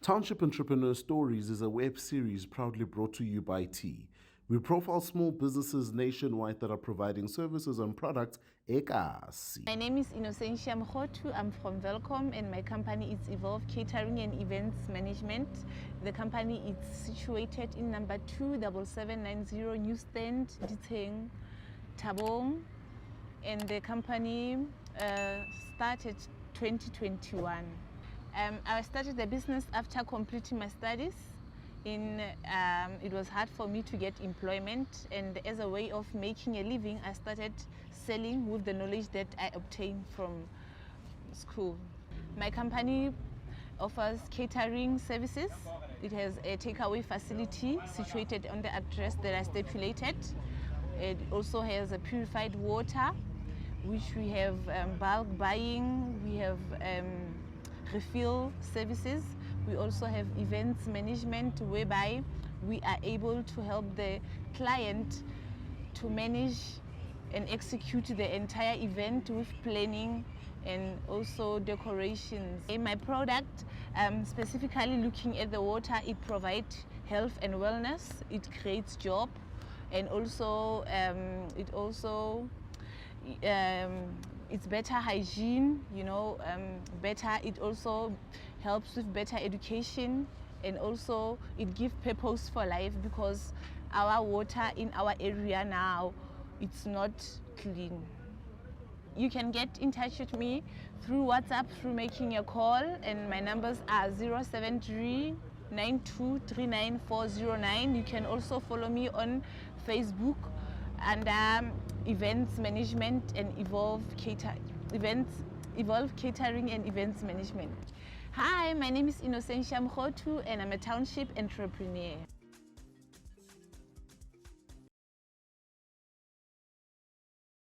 Township Entrepreneurs Stories is a web series proudly brought to you by T. We profile small businesses nationwide that are providing services and products ekasi. My name is Innocentia Mokhothu. I'm from Velcom and my company is Evolve Catering and Events Management. The company is situated in number 27790 Newstand, Diteng, Tabong, and the company started 2021. I started the business after completing my studies. It was hard for me to get employment, and as a way of making a living, I started selling with the knowledge that I obtained from school. My company offers catering services. It has a takeaway facility situated on the address that I stipulated. It also has a purified water, which we have bulk buying. We have refill services. We also have events management, whereby we are able to help the client to manage and execute the entire event with planning and also decorations. In my product, specifically looking at the water, it provides health and wellness, it creates job, and also it's better hygiene, better. It also helps with better education, and also it gives purpose for life, because our water in our area now, it's not clean. You can get in touch with me through WhatsApp, through making a call, and my numbers are 073-9239-409. You can also follow me on Facebook and Events Management and Evolve Catering and Events Management. Hi, my name is Innocentia Mokhothu and I'm a township entrepreneur.